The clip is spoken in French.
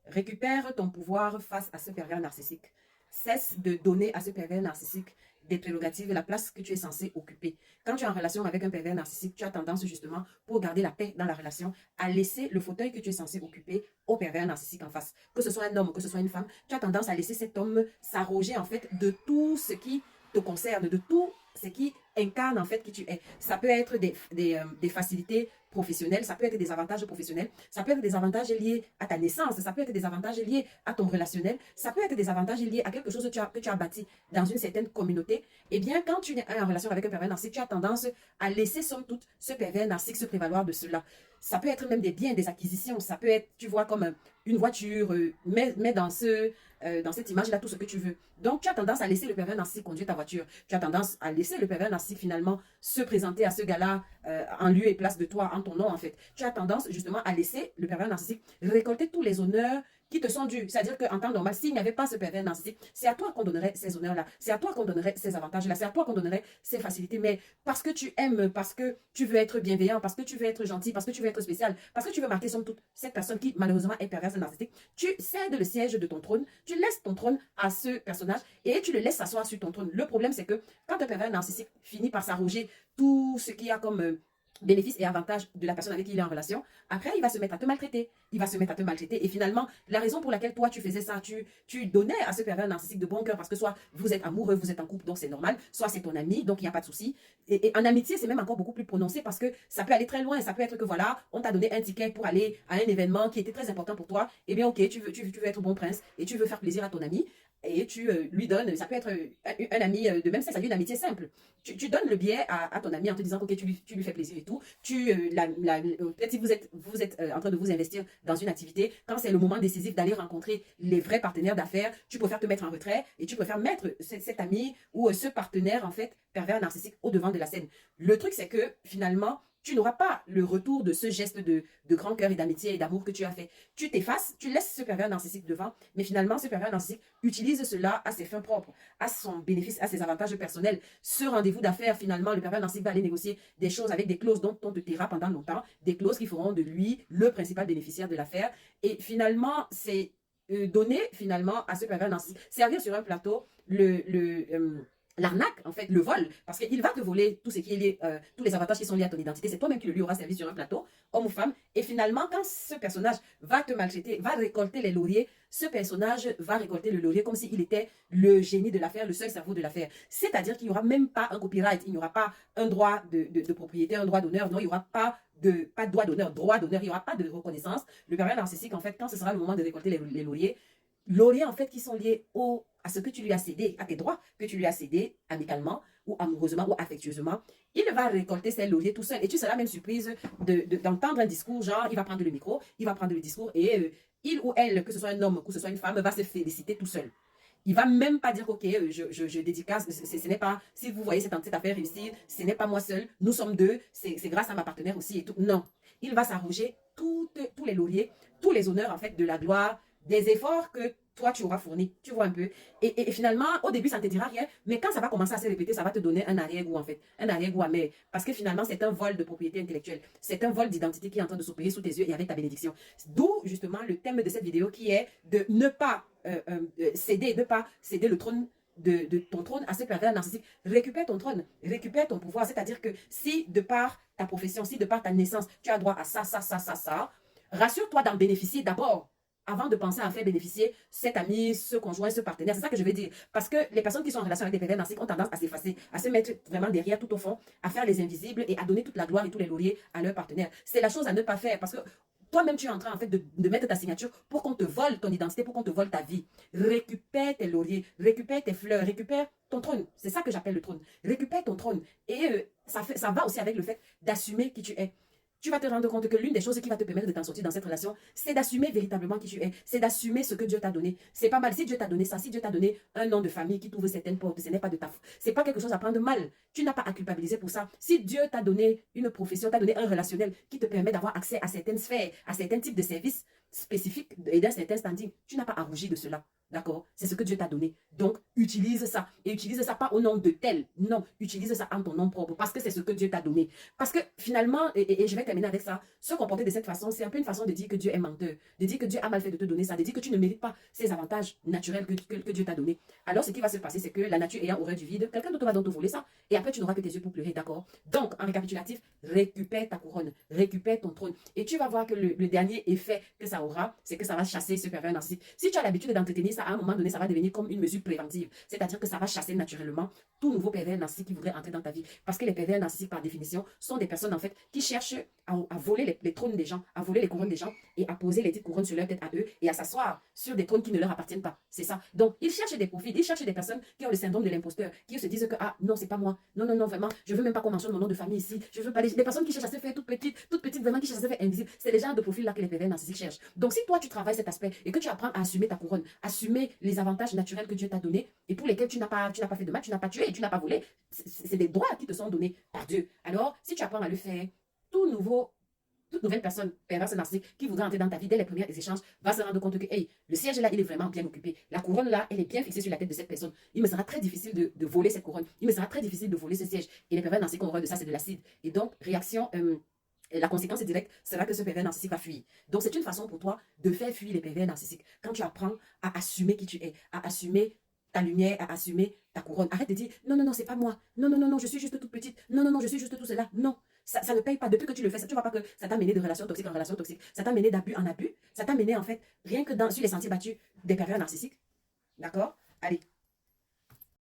Récupère ton pouvoir face à ce pervers narcissique. Cesse de donner à ce pervers narcissique des prérogatives et la place que tu es censé occuper. Quand tu es en relation avec un pervers narcissique, tu as tendance justement, pour garder la paix dans la relation, à laisser le fauteuil que tu es censé occuper au pervers narcissique en face. Que ce soit un homme ou que ce soit une femme, tu as tendance à laisser cet homme s'arroger en fait de tout ce qui te concerne, de tout ce qui incarne en fait qui tu es. Ça peut être des facilités professionnels, ça peut être des avantages professionnels, ça peut être des avantages liés à ta naissance, ça peut être des avantages liés à ton relationnel, ça peut être des avantages liés à quelque chose que tu as bâti dans une certaine communauté. Eh bien, quand tu es en relation avec un pervers narcissique, tu as tendance à laisser, somme toute, ce pervers narcissique se prévaloir de cela. Ça peut être même des biens, des acquisitions, ça peut être, tu vois, comme une voiture, mets dans cette image-là tout ce que tu veux. Donc, tu as tendance à laisser le pervers narcissique conduire ta voiture. Tu as tendance à laisser le pervers narcissique finalement se présenter à ce gars-là en lieu et place de toi, en ton nom en fait. Tu as tendance justement à laisser le pervers narcissique récolter tous les honneurs qui te sont dus. C'est-à-dire qu'en temps normal, s'il n'y avait pas ce pervers narcissique, c'est à toi qu'on donnerait ces honneurs-là. C'est à toi qu'on donnerait ces avantages-là. C'est à toi qu'on donnerait ces facilités. Mais parce que tu aimes, parce que tu veux être bienveillant, parce que tu veux être gentil, parce que tu veux être spécial, parce que tu veux marquer somme toute cette personne qui malheureusement est perverse et narcissique, tu cèdes le siège de ton trône, tu laisses ton trône à ce personnage et tu le laisses s'asseoir sur ton trône. Le problème, c'est que quand un pervers narcissique finit par s'arroger tout ce qu'il y a comme bénéfices et avantages de la personne avec qui il est en relation, après, il va se mettre à te maltraiter. Il va se mettre à te maltraiter. Et finalement, la raison pour laquelle toi, tu faisais ça, tu donnais à ce pervers narcissique de bon cœur parce que soit vous êtes amoureux, vous êtes en couple, donc c'est normal, soit c'est ton ami, donc il n'y a pas de souci. Et en amitié, c'est même encore beaucoup plus prononcé parce que ça peut aller très loin. Ça peut être que voilà, on t'a donné un ticket pour aller à un événement qui était très important pour toi. Eh bien, ok, tu veux être bon prince et tu veux faire plaisir à ton ami et tu lui donnes, ça peut être un ami de même sexe, ça une amitié simple. Tu donnes le billet à ton ami en te disant que tu lui fais plaisir et tout. Peut-être si vous êtes en train de vous investir dans une activité, quand c'est le moment décisif d'aller rencontrer les vrais partenaires d'affaires, tu préfères te mettre en retrait et tu préfères mettre cet ami ou ce partenaire, en fait, pervers narcissique au devant de la scène. Le truc, c'est que finalement, tu n'auras pas le retour de ce geste de grand cœur et d'amitié et d'amour que tu as fait. Tu t'effaces, tu laisses ce pervers narcissique devant, mais finalement, ce pervers narcissique utilise cela à ses fins propres, à son bénéfice, à ses avantages personnels. Ce rendez-vous d'affaires, finalement, le pervers narcissique va aller négocier des choses avec des clauses dont on te taira pendant longtemps, des clauses qui feront de lui le principal bénéficiaire de l'affaire. Et finalement, c'est donner finalement à ce pervers narcissique, servir sur un plateau l'arnaque, en fait, le vol, parce qu'il va te voler tout ce qui est lié, tous les avantages qui sont liés à ton identité. C'est toi-même qui le lui aura servi sur un plateau, homme ou femme. Et finalement, quand ce personnage va te maltraiter, va récolter les lauriers, ce personnage va récolter le laurier comme s'il était le génie de l'affaire, le seul cerveau de l'affaire. C'est-à-dire qu'il n'y aura même pas un copyright, il n'y aura pas un droit de propriété, un droit d'honneur, non, il n'y aura pas de droit d'honneur, il n'y aura pas de reconnaissance. Le pervers narcissique, en fait, quand ce sera le moment de récolter les lauriers, en fait, qui sont liés à ce que tu lui as cédé, à tes droits que tu lui as cédés amicalement ou amoureusement ou affectueusement, il va récolter ses lauriers tout seul. Et tu seras même surprise d'entendre un discours, genre, il va prendre le micro, il va prendre le discours et il ou elle, que ce soit un homme ou que ce soit une femme, va se féliciter tout seul. Il va même pas dire, ok, je dédicace, ce n'est pas, si vous voyez cette affaire réussir, ce n'est pas moi seul, nous sommes deux, c'est grâce à ma partenaire aussi et tout. Non, il va s'arroger tous les lauriers, tous les honneurs en fait de la gloire, des efforts que toi tu auras fournis, tu vois un peu. Et finalement, au début, ça ne te dira rien, mais quand ça va commencer à se répéter, ça va te donner un arrière-goût en fait, un arrière-goût amer, parce que finalement, c'est un vol de propriété intellectuelle, c'est un vol d'identité qui est en train de s'opérer sous tes yeux et avec ta bénédiction. D'où justement le thème de cette vidéo qui est de ne pas céder le trône de ton trône à ce pervers narcissique. Récupère ton trône, récupère ton pouvoir. C'est-à-dire que si de par ta profession, si de par ta naissance, tu as droit à ça, rassure-toi d'en bénéficier d'abord avant de penser à faire bénéficier cet ami, ce conjoint, ce partenaire. C'est ça que je veux dire. Parce que les personnes qui sont en relation avec des pervers narcissiques ont tendance à s'effacer, à se mettre vraiment derrière tout au fond, à faire les invisibles et à donner toute la gloire et tous les lauriers à leur partenaire. C'est la chose à ne pas faire parce que toi-même, tu es en train en fait, de mettre ta signature pour qu'on te vole ton identité, pour qu'on te vole ta vie. Récupère tes lauriers, récupère tes fleurs, récupère ton trône. C'est ça que j'appelle le trône. Récupère ton trône. Et ça va aussi avec le fait d'assumer qui tu es. Tu vas te rendre compte que l'une des choses qui va te permettre de t'en sortir dans cette relation, c'est d'assumer véritablement qui tu es. C'est d'assumer ce que Dieu t'a donné. C'est pas mal. Si Dieu t'a donné ça, si Dieu t'a donné un nom de famille qui t'ouvre certaines portes, ce n'est pas de ta faute. C'est pas quelque chose à prendre mal. Tu n'as pas à culpabiliser pour ça. Si Dieu t'a donné une profession, t'a donné un relationnel qui te permet d'avoir accès à certaines sphères, à certains types de services spécifiques et d'un certain standing, tu n'as pas à rougir de cela. D'accord? C'est ce que Dieu t'a donné. Donc, utilise ça. Et utilise ça pas au nom de tel. Non, utilise ça en ton nom propre. Parce que c'est ce que Dieu t'a donné. Parce que finalement, et je vais terminer avec ça, se comporter de cette façon, c'est un peu une façon de dire que Dieu est menteur. De dire que Dieu a mal fait de te donner ça. De dire que tu ne mérites pas ces avantages naturels que Dieu t'a donné. Alors, ce qui va se passer, c'est que la nature ayant horreur du vide, quelqu'un d'autre va donc te voler ça. Et après, tu n'auras que tes yeux pour pleurer. D'accord? Donc, en récapitulatif, récupère ta couronne. Récupère ton trône. Et tu vas voir que le dernier effet que ça aura, c'est que ça va chasser ce pervers narcissique. Si tu as l'habitude d'entretenir ça, à un moment donné, ça va devenir comme une mesure préventive. C'est-à-dire que ça va chasser naturellement tout nouveau pervers narcissique qui voudrait entrer dans ta vie. Parce que les pervers narcissiques, par définition, sont des personnes, en fait, qui cherchent à voler les trônes des gens, à voler les couronnes des gens et à poser les petites couronnes sur leur tête à eux et à s'asseoir sur des trônes qui ne leur appartiennent pas. C'est ça. Donc, ils cherchent des profils, ils cherchent des personnes qui ont le syndrome de l'imposteur, qui se disent que, ah, non, c'est pas moi. Non, non, non, vraiment, je veux même pas qu'on mentionne mon nom de famille ici. Je veux pas les personnes qui cherchent à se faire toutes petites, vraiment, qui cherchent à se faire invisibles. C'est les genres de profils là que les pervers narcissiques cherchent. Donc, si toi, tu travailles cet aspect et que tu apprends à assumer ta couronne, assumer les avantages naturels que Dieu t'a donnés et pour lesquels tu n'as pas fait de mal, tu n'as pas tué et tu n'as pas volé, c'est des droits qui te sont donnés par Dieu. Alors, si tu apprends à le faire, toute nouvelle personne perverse narcissique qui voudra entrer dans ta vie dès les premiers échanges va se rendre compte que hey, le siège là, il est vraiment bien occupé. La couronne là, elle est bien fixée sur la tête de cette personne. Il me sera très difficile de voler cette couronne. Il me sera très difficile de voler ce siège. Et les pervers narcissiques ont horreur de ça, c'est de l'acide. Et donc, réaction, la conséquence directe sera que ce pervers narcissique va fuir. Donc, c'est une façon pour toi de faire fuir les pervers narcissiques. Quand tu apprends à assumer qui tu es, à assumer ta lumière, à assumer ta couronne. Arrête de dire non, non, non, c'est pas moi. Non, non, non, non, je suis juste toute petite. Non, non, non, je suis juste tout cela. Non, ça ne paye pas. Depuis que tu le fais, ça, tu ne vois pas que ça t'a mené de relation toxique en relation toxique. Ça t'a mené d'abus en abus. Ça t'a mené, en fait, rien que sur les sentiers battus des pervers narcissiques. D'accord? Allez.